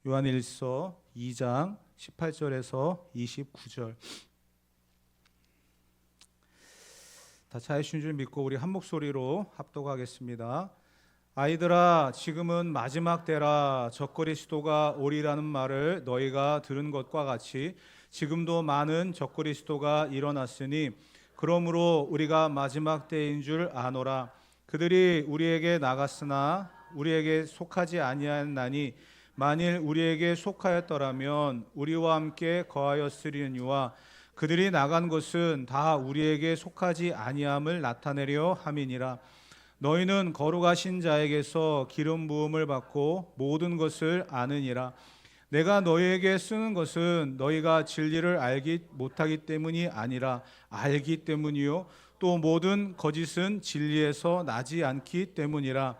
요한일서 2장 18절에서 29절. 다 찾으신 줄 믿고 우리 한 목소리로 합독하겠습니다. 아이들아, 지금은 마지막 때라. 적그리스도가 오리라는 말을 너희가 들은 것과 같이 지금도 많은 적그리스도가 일어났으니 그러므로 우리가 마지막 때인 줄 아노라. 그들이 우리에게 나갔으나 우리에게 속하지 아니하나니 만일 우리에게 속하였더라면 우리와 함께 거하였으리니와 그들이 나간 것은 다 우리에게 속하지 아니함을 나타내려 함이니라. 너희는 거룩하신 자에게서 기름 부음을 받고 모든 것을 아느니라. 내가 너희에게 쓰는 것은 너희가 진리를 알기 못하기 때문이 아니라 알기 때문이요 또 모든 거짓은 진리에서 나지 않기 때문이라.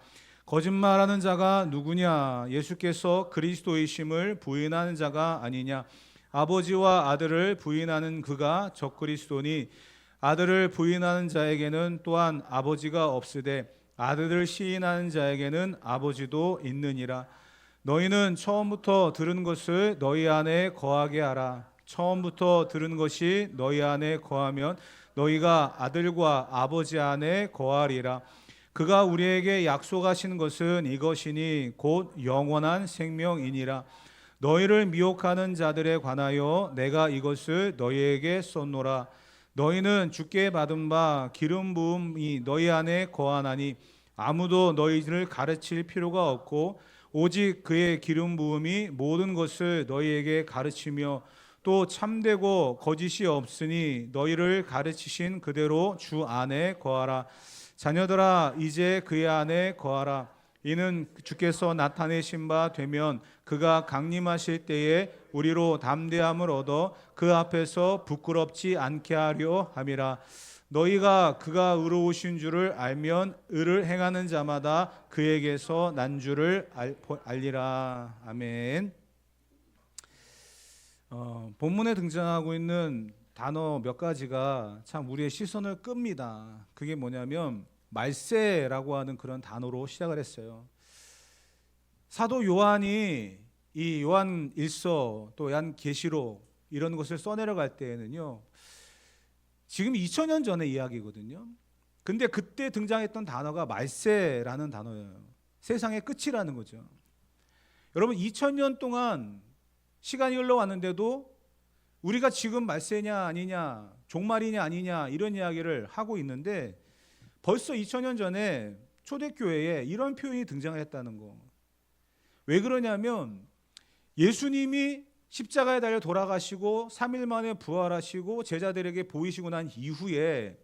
거짓말하는 자가 누구냐? 예수께서 그리스도이심을 부인하는 자가 아니냐? 아버지와 아들을 부인하는 그가 적그리스도니 아들을 부인하는 자에게는 또한 아버지가 없으되 아들을 시인하는 자에게는 아버지도 있느니라. 너희는 처음부터 들은 것을 너희 안에 거하게 하라. 처음부터 들은 것이 너희 안에 거하면 너희가 아들과 아버지 안에 거하리라. 그가 우리에게 약속하신 것은 이것이니 곧 영원한 생명이니라. 너희를 미혹하는 자들에 관하여 내가 이것을 너희에게 썼노라. 너희는 주께 받은 바 기름 부음이 너희 안에 거하나니 아무도 너희를 가르칠 필요가 없고 오직 그의 기름 부음이 모든 것을 너희에게 가르치며 또 참되고 거짓이 없으니 너희를 가르치신 그대로 주 안에 거하라. 자녀들아, 이제 그의 안에 거하라. 이는 주께서 나타내신 바 되면 그가 강림하실 때에 우리로 담대함을 얻어 그 앞에서 부끄럽지 않게 하려 함이라. 너희가 그가 의로우신 줄을 알면 의를 행하는 자마다 그에게서 난 줄을 알리라. 아멘. 본문에 등장하고 있는 단어 몇 가지가 참 우리의 시선을 끕니다. 그게 뭐냐면 말세라고 하는 그런 단어로 시작을 했어요. 사도 요한이 이 요한 일서 또 요한 계시록 이런 것을 써내려갈 때에는요, 지금 2000년 전의 이야기거든요. 근데 그때 등장했던 단어가 말세라는 단어예요. 세상의 끝이라는 거죠. 여러분, 2000년 동안 시간이 흘러왔는데도 우리가 지금 말세냐 아니냐, 종말이냐 아니냐 이런 이야기를 하고 있는데 벌써 2000년 전에 초대교회에 이런 표현이 등장했다는 거. 왜 그러냐면 예수님이 십자가에 달려 돌아가시고 3일 만에 부활하시고 제자들에게 보이시고 난 이후에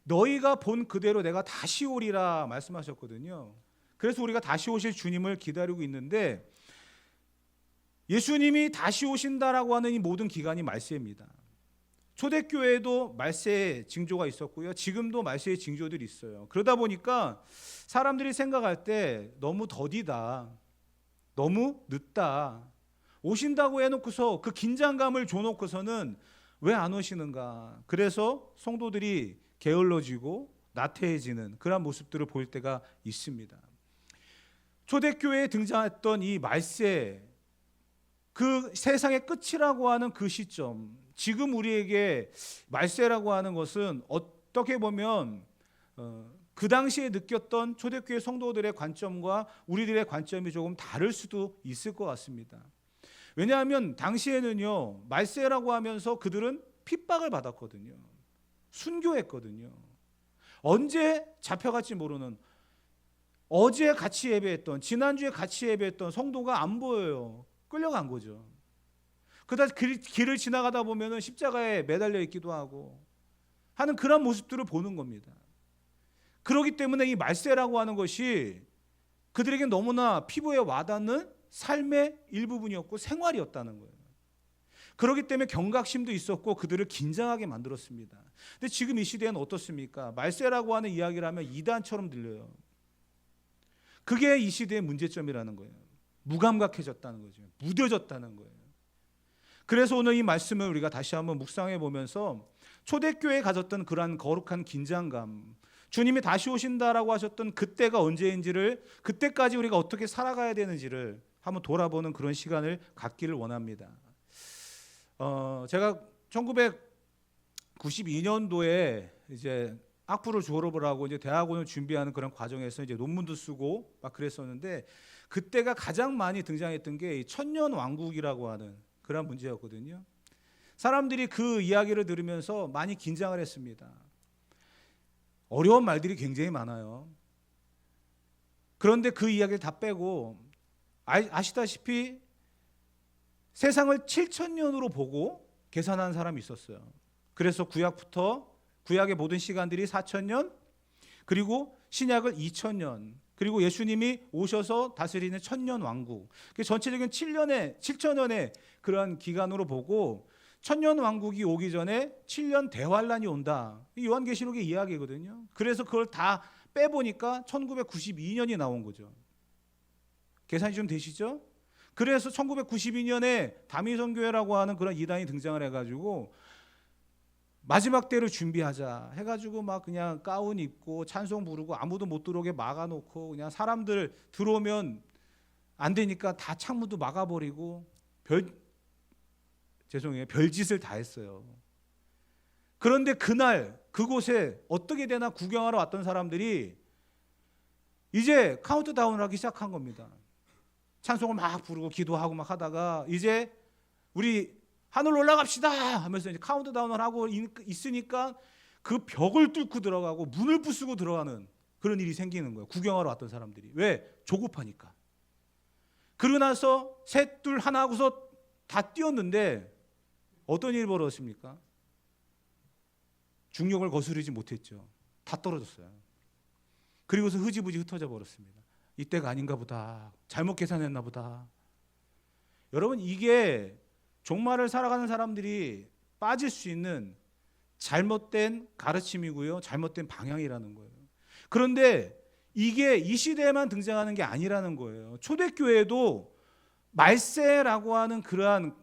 너희가 본 그대로 내가 다시 오리라 말씀하셨거든요. 그래서 우리가 다시 오실 주님을 기다리고 있는데 예수님이 다시 오신다라고 하는 이 모든 기간이 말세입니다. 초대교회에도 말세의 징조가 있었고요. 지금도 말세의 징조들이 있어요. 그러다 보니까 사람들이 생각할 때 너무 더디다, 너무 늦다, 오신다고 해놓고서 그 긴장감을 줘놓고서는 왜 안 오시는가. 그래서 성도들이 게을러지고 나태해지는 그런 모습들을 볼 때가 있습니다. 초대교회에 등장했던 이 말세, 그 세상의 끝이라고 하는 그 시점, 지금 우리에게 말세라고 하는 것은 어떻게 보면 그 당시에 느꼈던 초대교회 성도들의 관점과 우리들의 관점이 조금 다를 수도 있을 것 같습니다. 왜냐하면 당시에는요, 말세라고 하면서 그들은 핍박을 받았거든요. 순교했거든요. 언제 잡혀갈지 모르는, 어제 같이 예배했던, 지난주에 같이 예배했던 성도가 안 보여요. 끌려간 거죠. 그러다 길을 지나가다 보면은 십자가에 매달려 있기도 하고 하는 그런 모습들을 보는 겁니다. 그렇기 때문에 이 말세라고 하는 것이 그들에게 너무나 피부에 와닿는 삶의 일부분이었고 생활이었다는 거예요. 그렇기 때문에 경각심도 있었고 그들을 긴장하게 만들었습니다. 근데 지금 이 시대는 어떻습니까? 말세라고 하는 이야기를 하면 이단처럼 들려요. 그게 이 시대의 문제점이라는 거예요. 무감각해졌다는 거죠. 무뎌졌다는 거예요. 그래서 오늘 이 말씀을 우리가 다시 한번 묵상해 보면서 초대교회에 가졌던 그러한 거룩한 긴장감, 주님이 다시 오신다라고 하셨던 그때가 언제인지를, 그때까지 우리가 어떻게 살아가야 되는지를 한번 돌아보는 그런 시간을 갖기를 원합니다. 제가 1992년도에 이제 학부를 졸업을 하고 이제 대학원을 준비하는 그런 과정에서 이제 논문도 쓰고 막 그랬었는데, 그때가 가장 많이 등장했던 게 천년 왕국이라고 하는 그런 문제였거든요. 사람들이 그 이야기를 들으면서 많이 긴장을 했습니다. 어려운 말들이 굉장히 많아요. 그런데 그 이야기를 다 빼고 아시다시피 세상을 7,000년으로 보고 계산한 사람이 있었어요. 그래서 구약의 모든 시간들이 4,000년, 그리고 신약을 2,000년, 그리고 예수님이 오셔서 다스리는 1,000년 왕국, 전체적인 7,000년의 그런 기간으로 보고 1,000년 왕국이 오기 전에 7년 대환란이 온다. 이 요한계시록의 이야기거든요. 그래서 그걸 다 빼보니까 1992년이 나온 거죠. 계산이 좀 되시죠? 그래서 1992년에 다미성교회라고 하는 그런 이단이 등장을 해가지고 마지막 때를 준비하자 해가지고 막 그냥 가운 입고 찬송 부르고 아무도 못 들어오게 막아놓고, 그냥 사람들 들어오면 안 되니까 다 창문도 막아버리고 별짓을 다 했어요. 그런데 그날 그곳에 어떻게 되나 구경하러 왔던 사람들이 이제 카운트다운을 하기 시작한 겁니다. 찬송을 막 부르고 기도하고 막 하다가 이제 우리 하늘로 올라갑시다 하면서 이제 카운트다운을 하고 있으니까 그 벽을 뚫고 들어가고 문을 부수고 들어가는 그런 일이 생기는 거예요. 구경하러 왔던 사람들이. 왜? 조급하니까. 그러고 나서 셋, 둘, 하나 하고서 다 뛰었는데 어떤 일이 벌어졌습니까? 중력을 거스르지 못했죠. 다 떨어졌어요. 그리고서 흐지부지 흩어져 버렸습니다. 이때가 아닌가 보다. 잘못 계산했나 보다. 여러분, 이게 종말을 살아가는 사람들이 빠질 수 있는 잘못된 가르침이고요, 잘못된 방향이라는 거예요. 그런데 이게 이 시대에만 등장하는 게 아니라는 거예요. 초대교회도 말세라고 하는 그러한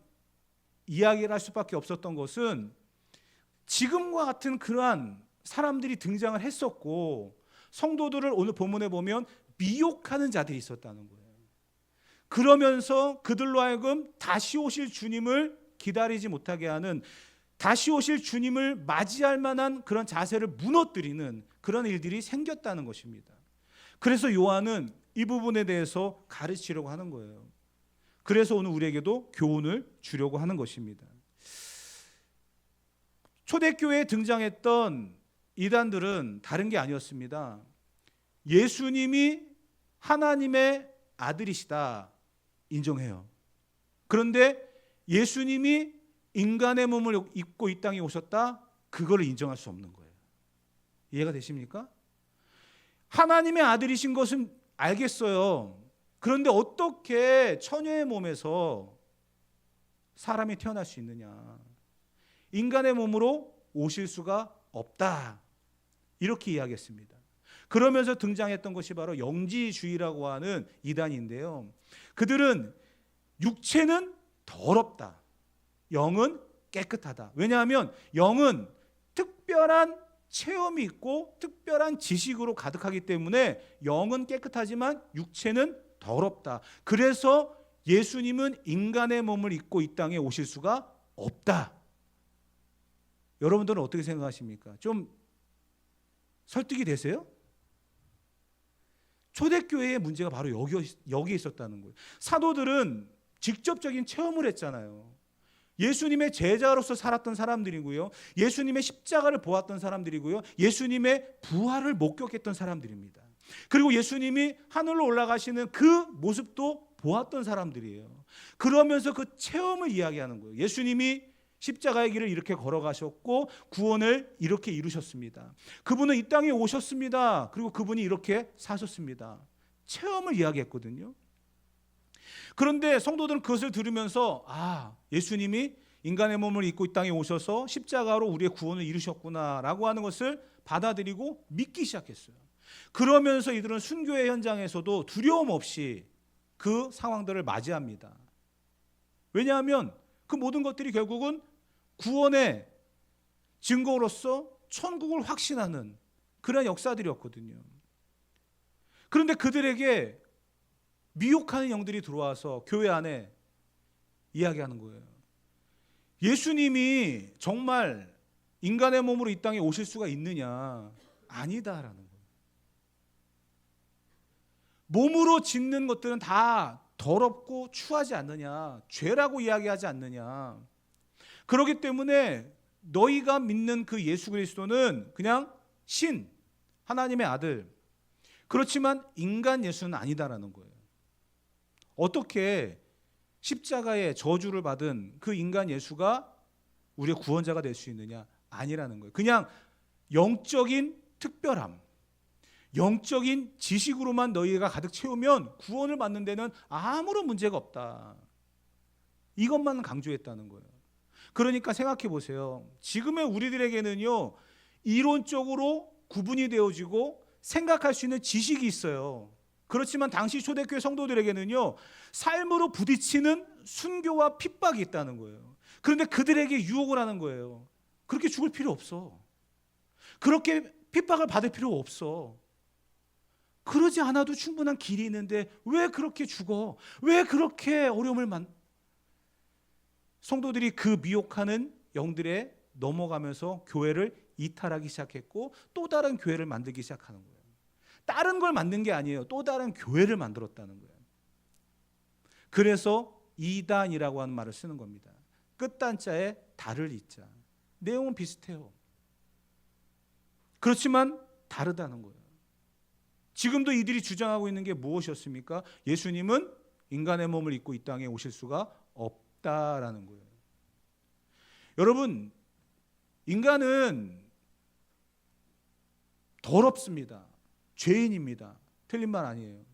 이야기를 할 수밖에 없었던 것은 지금과 같은 그러한 사람들이 등장을 했었고, 성도들을 오늘 본문에 보면 미혹하는 자들이 있었다는 거예요. 그러면서 그들로 하여금 다시 오실 주님을 기다리지 못하게 하는, 다시 오실 주님을 맞이할 만한 그런 자세를 무너뜨리는 그런 일들이 생겼다는 것입니다. 그래서 요한은 이 부분에 대해서 가르치려고 하는 거예요. 그래서 오늘 우리에게도 교훈을 주려고 하는 것입니다. 초대교회에 등장했던 이단들은 다른 게 아니었습니다. 예수님이 하나님의 아들이시다 인정해요. 그런데 예수님이 인간의 몸을 입고 이 땅에 오셨다, 그걸 인정할 수 없는 거예요. 이해가 되십니까? 하나님의 아들이신 것은 알겠어요. 그런데 어떻게 처녀의 몸에서 사람이 태어날 수 있느냐? 인간의 몸으로 오실 수가 없다, 이렇게 이야기했습니다. 그러면서 등장했던 것이 바로 영지주의라고 하는 이단인데요. 그들은 육체는 더럽다, 영은 깨끗하다. 왜냐하면 영은 특별한 체험이 있고 특별한 지식으로 가득하기 때문에 영은 깨끗하지만 육체는 더럽다. 그래서 예수님은 인간의 몸을 입고 이 땅에 오실 수가 없다. 여러분들은 어떻게 생각하십니까? 좀 설득이 되세요? 초대교회의 문제가 바로 여기에 있었다는 거예요. 사도들은 직접적인 체험을 했잖아요. 예수님의 제자로서 살았던 사람들이고요, 예수님의 십자가를 보았던 사람들이고요, 예수님의 부활을 목격했던 사람들입니다. 그리고 예수님이 하늘로 올라가시는 그 모습도 보았던 사람들이에요. 그러면서 그 체험을 이야기하는 거예요. 예수님이 십자가의 길을 이렇게 걸어가셨고 구원을 이렇게 이루셨습니다. 그분은 이 땅에 오셨습니다. 그리고 그분이 이렇게 사셨습니다. 체험을 이야기했거든요. 그런데 성도들은 그것을 들으면서 예수님이 인간의 몸을 입고 이 땅에 오셔서 십자가로 우리의 구원을 이루셨구나라고 하는 것을 받아들이고 믿기 시작했어요. 그러면서 이들은 순교의 현장에서도 두려움 없이 그 상황들을 맞이합니다. 왜냐하면 그 모든 것들이 결국은 구원의 증거로서 천국을 확신하는 그런 역사들이었거든요. 그런데 그들에게 미혹하는 영들이 들어와서 교회 안에 이야기하는 거예요. 예수님이 정말 인간의 몸으로 이 땅에 오실 수가 있느냐? 아니다라는 거예요. 몸으로 짓는 것들은 다 더럽고 추하지 않느냐? 죄라고 이야기하지 않느냐? 그렇기 때문에 너희가 믿는 그 예수 그리스도는 그냥 신, 하나님의 아들. 그렇지만 인간 예수는 아니다라는 거예요. 어떻게 십자가의 저주를 받은 그 인간 예수가 우리의 구원자가 될 수 있느냐? 아니라는 거예요. 그냥 영적인 특별함, 영적인 지식으로만 너희가 가득 채우면 구원을 받는 데는 아무런 문제가 없다. 이것만 강조했다는 거예요. 그러니까 생각해 보세요. 지금의 우리들에게는요, 이론적으로 구분이 되어지고 생각할 수 있는 지식이 있어요. 그렇지만 당시 초대교회 성도들에게는요, 삶으로 부딪히는 순교와 핍박이 있다는 거예요. 그런데 그들에게 유혹을 하는 거예요. 그렇게 죽을 필요 없어. 그렇게 핍박을 받을 필요 없어. 그러지 않아도 충분한 길이 있는데 왜 그렇게 죽어? 왜 그렇게 어려움을 성도들이 그 미혹하는 영들에 넘어가면서 교회를 이탈하기 시작했고 또 다른 교회를 만들기 시작하는 거예요. 다른 걸 만든 게 아니에요. 또 다른 교회를 만들었다는 거예요. 그래서 이단이라고 하는 말을 쓰는 겁니다. 끝단자에 달을 이자. 내용은 비슷해요. 그렇지만 다르다는 거예요. 지금도 이들이 주장하고 있는 게 무엇이었습니까? 예수님은 인간의 몸을 입고 이 땅에 오실 수가 없다라는 거예요. 여러분, 인간은 더럽습니다. 죄인입니다. 틀린 말 아니에요.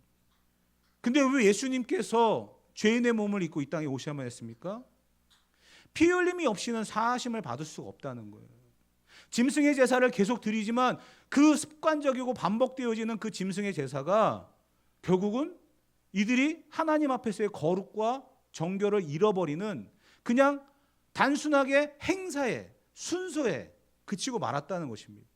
근데 왜 예수님께서 죄인의 몸을 입고 이 땅에 오셔야만 했습니까? 피 흘림이 없이는 사하심을 받을 수가 없다는 거예요. 짐승의 제사를 계속 드리지만 그 습관적이고 반복되어지는 그 짐승의 제사가 결국은 이들이 하나님 앞에서의 거룩과 정결을 잃어버리는 그냥 단순하게 행사에, 순서에 그치고 말았다는 것입니다.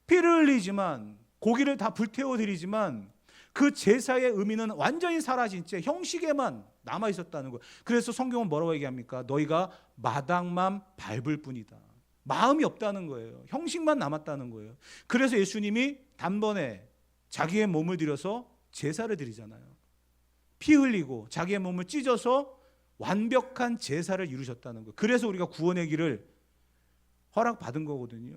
피를 흘리지만, 고기를 다 불태워 드리지만 그 제사의 의미는 완전히 사라진 채 형식에만 남아 있었다는 거예요. 그래서 성경은 뭐라고 얘기합니까? 너희가 마당만 밟을 뿐이다. 마음이 없다는 거예요. 형식만 남았다는 거예요. 그래서 예수님이 단번에 자기의 몸을 들여서 제사를 드리잖아요. 피 흘리고 자기의 몸을 찢어서 완벽한 제사를 이루셨다는 거예요. 그래서 우리가 구원의 길을 허락받은 거거든요.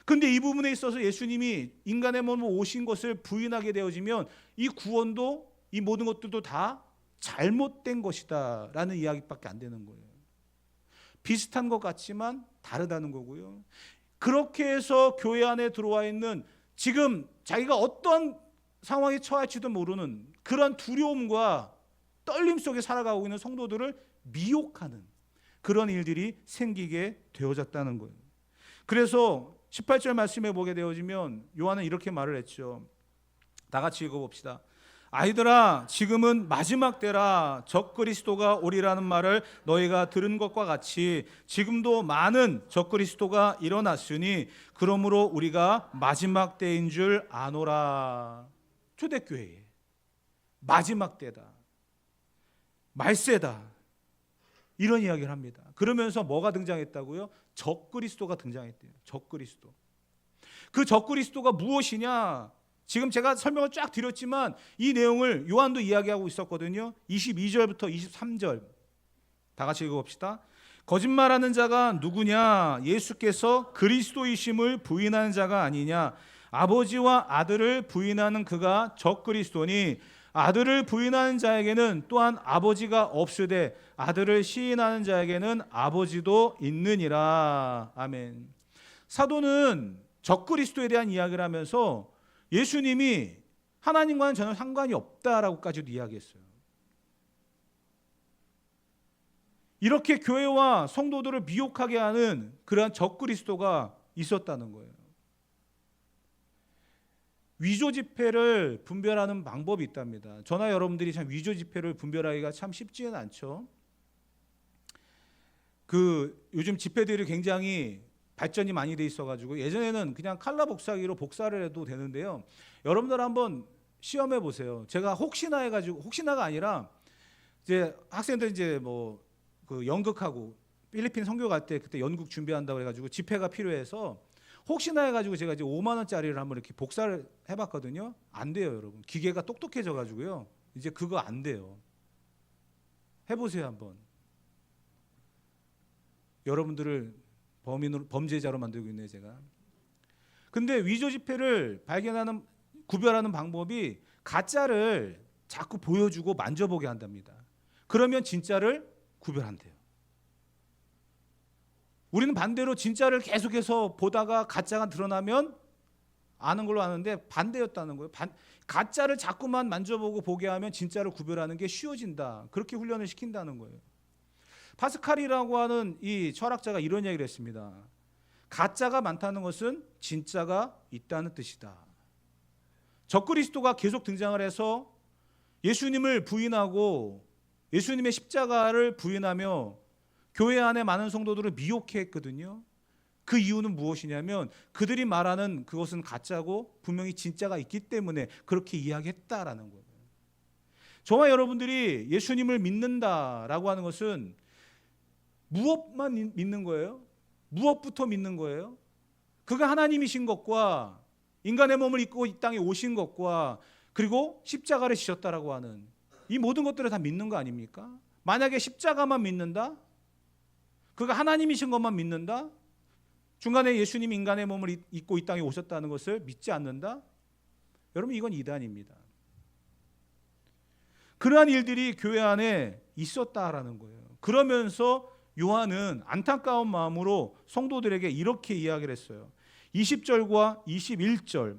근데 이 부분에 있어서 예수님이 인간의 몸으로 오신 것을 부인하게 되어지면 이 구원도 이 모든 것들도 다 잘못된 것이다 라는 이야기밖에 안 되는 거예요. 비슷한 것 같지만 다르다는 거고요. 그렇게 해서 교회 안에 들어와 있는 지금 자기가 어떤 상황에 처할지도 모르는 그런 두려움과 떨림 속에 살아가고 있는 성도들을 미혹하는 그런 일들이 생기게 되어졌다는 거예요. 그래서 18절 말씀에 보게 되어지면 요한은 이렇게 말을 했죠. 다 같이 읽어봅시다. 아이들아, 지금은 마지막 때라. 적그리스도가 오리라는 말을 너희가 들은 것과 같이 지금도 많은 적그리스도가 일어났으니 그러므로 우리가 마지막 때인 줄 아노라. 초대교회에 마지막 때다, 말세다, 이런 이야기를 합니다. 그러면서 뭐가 등장했다고요? 적그리스도가 등장했대요. 적그리스도. 그 적그리스도가 무엇이냐? 지금 제가 설명을 쫙 드렸지만 이 내용을 요한도 이야기하고 있었거든요. 22절부터 23절 다 같이 읽어봅시다. 거짓말하는 자가 누구냐? 예수께서 그리스도이심을 부인하는 자가 아니냐? 아버지와 아들을 부인하는 그가 적그리스도니 아들을 부인하는 자에게는 또한 아버지가 없으되 아들을 시인하는 자에게는 아버지도 있느니라. 아멘. 사도는 적그리스도에 대한 이야기를 하면서 예수님이 하나님과는 전혀 상관이 없다라고까지도 이야기했어요. 이렇게 교회와 성도들을 미혹하게 하는 그러한 적그리스도가 있었다는 거예요. 위조 지폐를 분별하는 방법이 있답니다. 저나 여러분들이 참 위조 지폐를 분별하기가 참 쉽지는 않죠. 요즘 지폐들이 굉장히 발전이 많이 돼 있어가지고 예전에는 그냥 칼라 복사기로 복사를 해도 되는데요. 여러분들 한번 시험해 보세요. 제가 혹시나 해가지고, 혹시나가 아니라 이제 학생들 이제 뭐 그 연극하고 필리핀 선교 갈 때 그때 연극 준비한다고 해가지고 집회가 필요해서 혹시나 해가지고 제가 이제 5만 원짜리를 한번 이렇게 복사를 해봤거든요. 안 돼요, 여러분. 기계가 똑똑해져가지고요. 이제 그거 안 돼요. 해보세요 한번. 여러분들을 범인으로, 범죄자로 만들고 있네요, 제가. 근데 위조 지폐를 발견하는, 구별하는 방법이 가짜를 자꾸 보여주고 만져보게 한답니다. 그러면 진짜를 구별한대요. 우리는 반대로 진짜를 계속해서 보다가 가짜가 드러나면 아는 걸로 아는데 반대였다는 거예요. 가짜를 자꾸만 만져보고 보게 하면 진짜를 구별하는 게 쉬워진다. 그렇게 훈련을 시킨다는 거예요. 파스칼이라고 하는 이 철학자가 이런 얘기를 했습니다. 가짜가 많다는 것은 진짜가 있다는 뜻이다. 적그리스도가 계속 등장을 해서 예수님을 부인하고 예수님의 십자가를 부인하며 교회 안에 많은 성도들을 미혹해 했거든요. 그 이유는 무엇이냐면 그들이 말하는 그것은 가짜고 분명히 진짜가 있기 때문에 그렇게 이야기했다라는 거예요. 저와 여러분들이 예수님을 믿는다라고 하는 것은 무엇만 믿는 거예요? 무엇부터 믿는 거예요? 그가 하나님이신 것과 인간의 몸을 입고 이 땅에 오신 것과 그리고 십자가를 지셨다라고 하는 이 모든 것들을 다 믿는 거 아닙니까? 만약에 십자가만 믿는다? 그가 하나님이신 것만 믿는다? 중간에 예수님이 인간의 몸을 입고 이 땅에 오셨다는 것을 믿지 않는다? 여러분, 이건 이단입니다. 그러한 일들이 교회 안에 있었다라는 거예요. 그러면서 요한은 안타까운 마음으로 성도들에게 이렇게 이야기를 했어요. 20절과 21절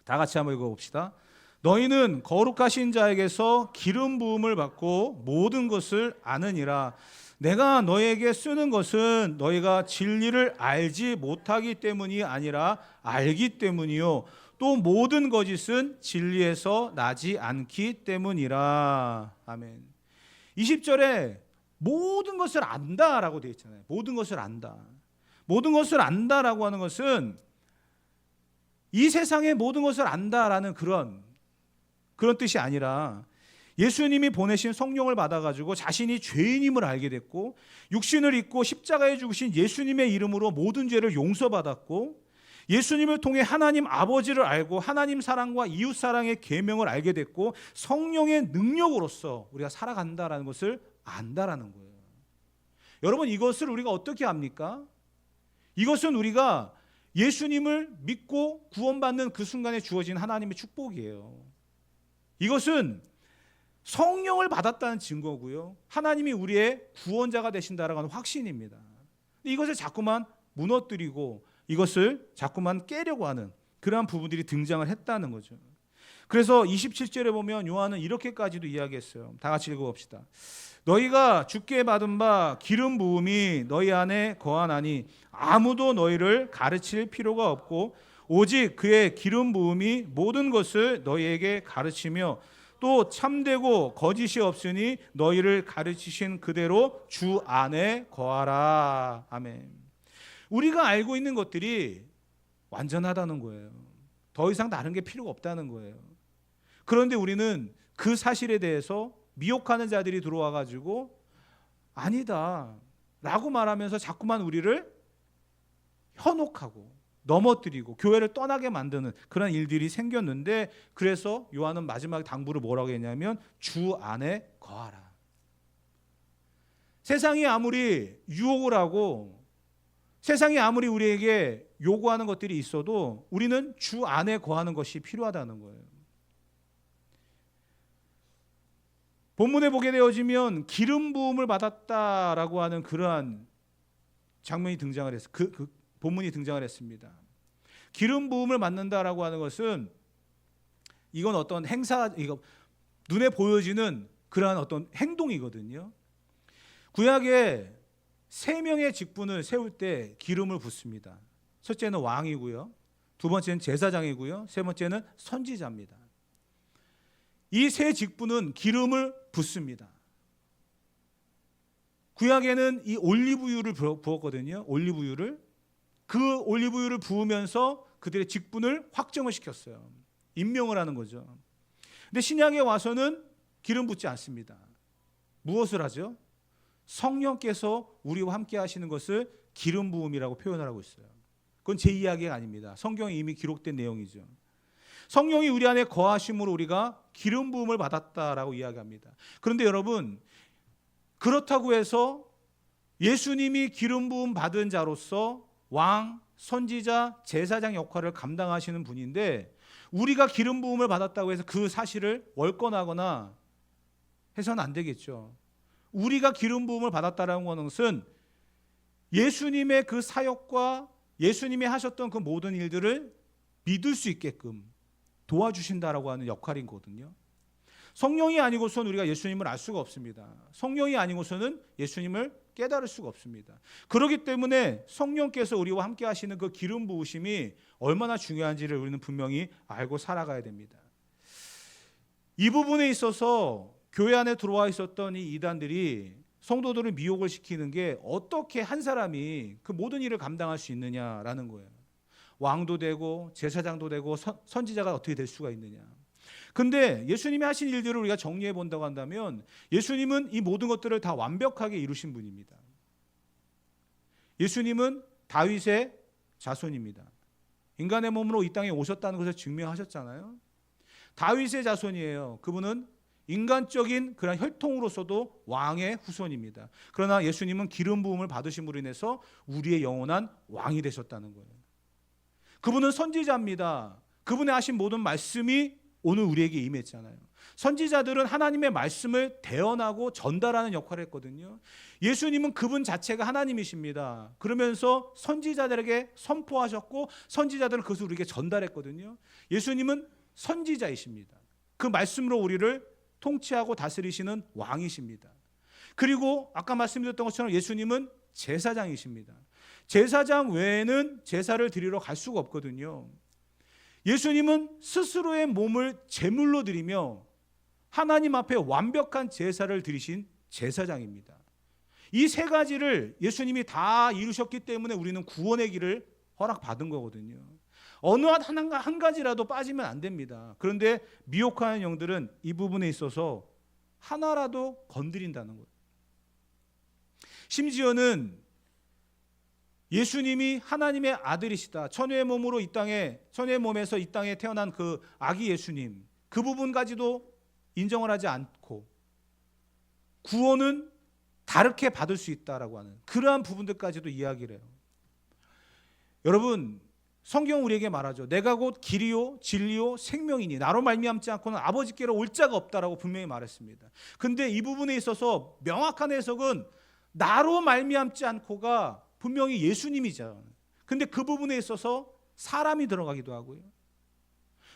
다 같이 한번 읽어봅시다. 너희는 거룩하신 자에게서 기름 부음을 받고 모든 것을 아느니라. 내가 너에게 쓰는 것은 너희가 진리를 알지 못하기 때문이 아니라 알기 때문이요 또 모든 거짓은 진리에서 나지 않기 때문이라. 아멘. 20절에 모든 것을 안다라고 되어 있잖아요. 모든 것을 안다. 모든 것을 안다라고 하는 것은 이 세상의 모든 것을 안다라는 그런 뜻이 아니라 예수님이 보내신 성령을 받아가지고 자신이 죄인임을 알게 됐고 육신을 입고 십자가에 죽으신 예수님의 이름으로 모든 죄를 용서받았고 예수님을 통해 하나님 아버지를 알고 하나님 사랑과 이웃 사랑의 계명을 알게 됐고 성령의 능력으로서 우리가 살아간다라는 것을 안다라는 거예요. 여러분, 이것을 우리가 어떻게 합니까? 이것은 우리가 예수님을 믿고 구원받는 그 순간에 주어진 하나님의 축복이에요. 이것은 성령을 받았다는 증거고요. 하나님이 우리의 구원자가 되신다라는 확신입니다. 이것을 자꾸만 무너뜨리고 이것을 자꾸만 깨려고 하는 그러한 부분들이 등장을 했다는 거죠. 그래서 27절에 보면 요한은 이렇게까지도 이야기했어요. 다 같이 읽어봅시다. 너희가 주께 받은 바 기름 부음이 너희 안에 거하나니 아무도 너희를 가르칠 필요가 없고 오직 그의 기름 부음이 모든 것을 너희에게 가르치며 또 참되고 거짓이 없으니 너희를 가르치신 그대로 주 안에 거하라. 아멘. 우리가 알고 있는 것들이 완전하다는 거예요. 더 이상 다른 게 필요가 없다는 거예요. 그런데 우리는 그 사실에 대해서 미혹하는 자들이 들어와 가지고 아니다 라고 말하면서 자꾸만 우리를 현혹하고 넘어뜨리고 교회를 떠나게 만드는 그런 일들이 생겼는데, 그래서 요한은 마지막 당부를 뭐라고 했냐면 주 안에 거하라. 세상이 아무리 유혹을 하고 세상이 아무리 우리에게 요구하는 것들이 있어도 우리는 주 안에 거하는 것이 필요하다는 거예요. 본문에 보게 되어지면 기름 부음을 받았다라고 하는 그러한 장면이 등장을 했어요. 그 본문이 등장을 했습니다. 기름 부음을 받는다라고 하는 것은 이건 어떤 행사, 이거 눈에 보여지는 그러한 어떤 행동이거든요. 구약에 세 명의 직분을 세울 때 기름을 붓습니다. 첫째는 왕이고요, 두 번째는 제사장이고요, 세 번째는 선지자입니다. 이 세 직분은 기름을 붓습니다. 구약에는 이 올리브유를 부었거든요. 올리브유를. 그 올리브유를 부으면서 그들의 직분을 확정을 시켰어요. 임명을 하는 거죠. 근데 신약에 와서는 기름 붓지 않습니다. 무엇을 하죠? 성령께서 우리와 함께 하시는 것을 기름 부음이라고 표현을 하고 있어요. 그건 제 이야기가 아닙니다. 성경에 이미 기록된 내용이죠. 성령이 우리 안에 거하심으로 우리가 기름 부음을 받았다라고 이야기합니다. 그런데 여러분, 그렇다고 해서 예수님이 기름 부음 받은 자로서 왕, 선지자, 제사장 역할을 감당하시는 분인데 우리가 기름 부음을 받았다고 해서 그 사실을 월권하거나 해서는 안 되겠죠. 우리가 기름 부음을 받았다는 것은 예수님의 그 사역과 예수님이 하셨던 그 모든 일들을 믿을 수 있게끔 도와주신다라고 하는 역할이거든요. 성령이 아니고서는 우리가 예수님을 알 수가 없습니다. 성령이 아니고서는 예수님을 깨달을 수가 없습니다. 그렇기 때문에 성령께서 우리와 함께 하시는 그 기름 부으심이 얼마나 중요한지를 우리는 분명히 알고 살아가야 됩니다. 이 부분에 있어서 교회 안에 들어와 있었던 이 이단들이 성도들을 미혹을 시키는 게 어떻게 한 사람이 그 모든 일을 감당할 수 있느냐라는 거예요. 왕도 되고 제사장도 되고 선지자가 어떻게 될 수가 있느냐. 근데 예수님이 하신 일들을 우리가 정리해 본다고 한다면 예수님은 이 모든 것들을 다 완벽하게 이루신 분입니다. 예수님은 다윗의 자손입니다. 인간의 몸으로 이 땅에 오셨다는 것을 증명하셨잖아요. 다윗의 자손이에요. 그분은 인간적인 그런 혈통으로서도 왕의 후손입니다. 그러나 예수님은 기름 부음을 받으심으로 인해서 우리의 영원한 왕이 되셨다는 거예요. 그분은 선지자입니다. 그분의 하신 모든 말씀이 오늘 우리에게 임했잖아요. 선지자들은 하나님의 말씀을 대언하고 전달하는 역할을 했거든요. 예수님은 그분 자체가 하나님이십니다. 그러면서 선지자들에게 선포하셨고 선지자들은 그것을 우리에게 전달했거든요. 예수님은 선지자이십니다. 그 말씀으로 우리를 통치하고 다스리시는 왕이십니다. 그리고 아까 말씀드렸던 것처럼 예수님은 제사장이십니다. 제사장 외에는 제사를 드리러 갈 수가 없거든요. 예수님은 스스로의 몸을 제물로 드리며 하나님 앞에 완벽한 제사를 드리신 제사장입니다. 이 세 가지를 예수님이 다 이루셨기 때문에 우리는 구원의 길을 허락받은 거거든요. 어느 한 가지라도 빠지면 안 됩니다. 그런데 미혹하는 영들은 이 부분에 있어서 하나라도 건드린다는 거예요. 심지어는 예수님이 하나님의 아들이시다. 천의 몸으로 천의 몸에서 이 땅에 태어난 그 아기 예수님, 그 부분까지도 인정을 하지 않고 구원은 다르게 받을 수 있다라고 하는 그러한 부분들까지도 이야기를 해요. 여러분, 성경 우리에게 말하죠. 내가 곧 길이요 진리요 생명이니 나로 말미암지 않고는 아버지께로 올 자가 없다라고 분명히 말했습니다. 근데 이 부분에 있어서 명확한 해석은 나로 말미암지 않고가 분명히 예수님이죠. 근데 그 부분에 있어서 사람이 들어가기도 하고요.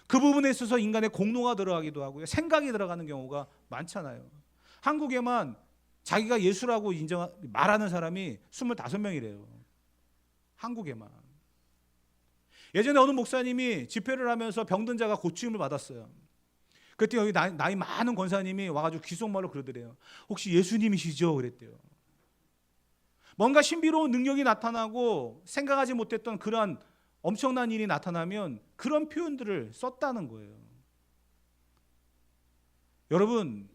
그 부분에 있어서 인간의 공로가 들어가기도 하고요. 생각이 들어가는 경우가 많잖아요. 한국에만 자기가 예수라고 말하는 사람이 25명이래요. 한국에만. 예전에 어느 목사님이 집회를 하면서 병든 자가 고침을 받았어요. 그때 여기 나이 많은 권사님이 와가지고 귀속말로 그러더래요. 혹시 예수님이시죠? 그랬대요. 뭔가 신비로운 능력이 나타나고 생각하지 못했던 그러한 엄청난 일이 나타나면 그런 표현들을 썼다는 거예요. 여러분,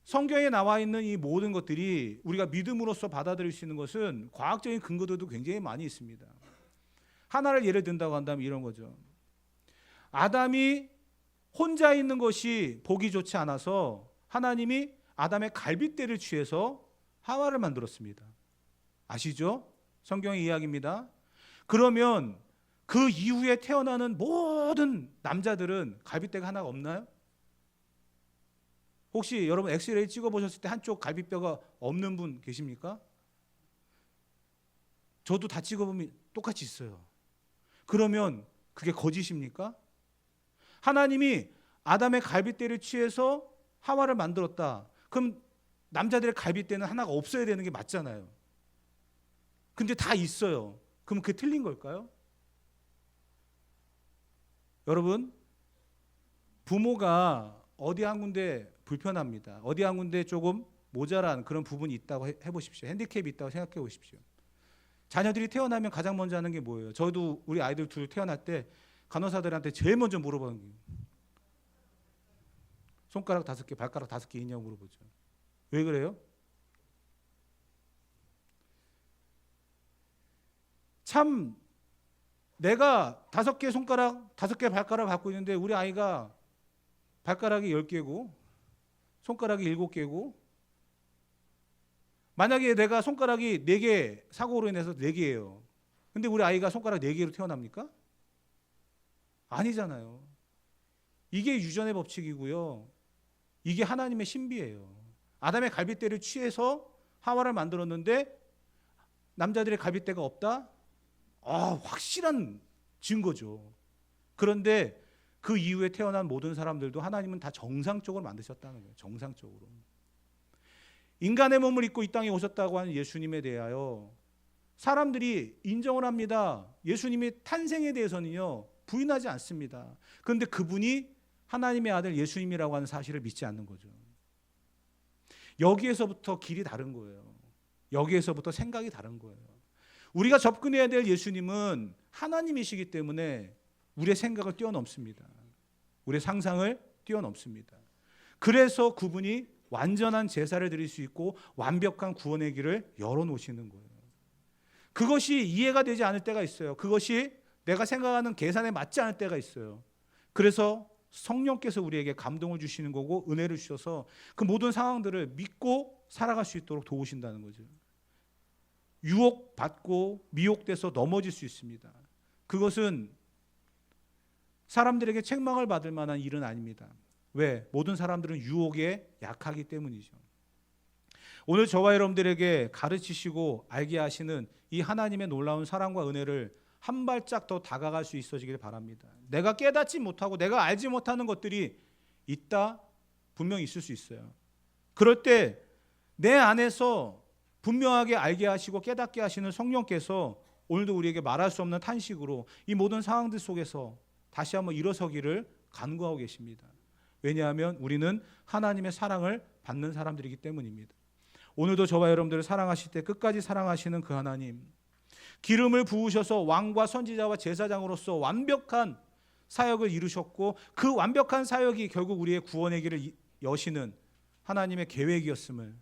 성경에 나와 있는 이 모든 것들이 우리가 믿음으로써 받아들일 수 있는 것은 과학적인 근거들도 굉장히 많이 있습니다. 하나를 예를 든다고 한다면 이런 거죠. 아담이 혼자 있는 것이 보기 좋지 않아서 하나님이 아담의 갈빗대를 취해서 하와를 만들었습니다. 아시죠? 성경의 이야기입니다. 그러면 그 이후에 태어나는 모든 남자들은 갈빗대가 하나가 없나요? 혹시 여러분 엑스레이 찍어보셨을 때 한쪽 갈빗뼈가 없는 분 계십니까? 저도 다 찍어보면 똑같이 있어요. 그러면 그게 거짓입니까? 하나님이 아담의 갈빗대를 취해서 하와를 만들었다. 그럼 남자들의 갈빗대는 하나가 없어야 되는 게 맞잖아요. 근데 다 있어요. 그럼 그게 틀린 걸까요? 여러분, 부모가 어디 한 군데 불편합니다. 어디 한 군데 조금 모자란 그런 부분이 있다고 해보십시오. 핸디캡이 있다고 생각해 보십시오. 자녀들이 태어나면 가장 먼저 하는 게 뭐예요? 저도 우리 아이들 둘 태어날 때 간호사들한테 제일 먼저 물어보는 게 손가락 5개, 발가락 5개 있냐고 물어보죠. 왜 그래요? 참 내가 5개 손가락, 5개 발가락 갖고 있는데 우리 아이가 발가락이 10개고 손가락이 7개고, 만약에 내가 손가락이 4개 사고로 인해서 4개예요. 근데 우리 아이가 손가락 4개로 태어납니까? 아니잖아요. 이게 유전의 법칙이고요. 이게 하나님의 신비예요. 아담의 갈빗대를 취해서 하와를 만들었는데 남자들의 갈빗대가 없다? 확실한 증거죠. 그런데 그 이후에 태어난 모든 사람들도 하나님은 다 정상적으로 만드셨다는 거예요. 정상적으로. 인간의 몸을 입고 이 땅에 오셨다고 하는 예수님에 대하여 사람들이 인정을 합니다. 예수님의 탄생에 대해서는요, 부인하지 않습니다. 그런데 그분이 하나님의 아들 예수님이라고 하는 사실을 믿지 않는 거죠. 여기에서부터 길이 다른 거예요. 여기에서부터 생각이 다른 거예요. 우리가 접근해야 될 예수님은 하나님이시기 때문에 우리의 생각을 뛰어넘습니다. 우리의 상상을 뛰어넘습니다. 그래서 그분이 완전한 제사를 드릴 수 있고 완벽한 구원의 길을 열어놓으시는 거예요. 그것이 이해가 되지 않을 때가 있어요. 그것이 내가 생각하는 계산에 맞지 않을 때가 있어요. 그래서 성령께서 우리에게 감동을 주시는 거고 은혜를 주셔서 그 모든 상황들을 믿고 살아갈 수 있도록 도우신다는 거죠. 유혹받고 미혹돼서 넘어질 수 있습니다. 그것은 사람들에게 책망을 받을 만한 일은 아닙니다. 왜? 모든 사람들은 유혹에 약하기 때문이죠. 오늘 저와 여러분들에게 가르치시고 알게 하시는 이 하나님의 놀라운 사랑과 은혜를 한 발짝 더 다가갈 수 있어지길 바랍니다. 내가 깨닫지 못하고 내가 알지 못하는 것들이 있다? 분명히 있을 수 있어요. 그럴 때 내 안에서 분명하게 알게 하시고 깨닫게 하시는 성령께서 오늘도 우리에게 말할 수 없는 탄식으로 이 모든 상황들 속에서 다시 한번 일어서기를 간구하고 계십니다. 왜냐하면 우리는 하나님의 사랑을 받는 사람들이기 때문입니다. 오늘도 저와 여러분들을 사랑하실 때 끝까지 사랑하시는 그 하나님, 기름을 부으셔서 왕과 선지자와 제사장으로서 완벽한 사역을 이루셨고 그 완벽한 사역이 결국 우리의 구원의 길을 여시는 하나님의 계획이었음을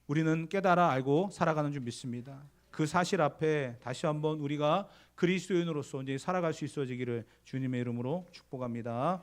우리는 깨달아 알고 살아가는 줄 믿습니다. 그 사실 앞에 다시 한번 우리가 그리스도인으로서 이제 살아갈 수 있어지기를 주님의 이름으로 축복합니다.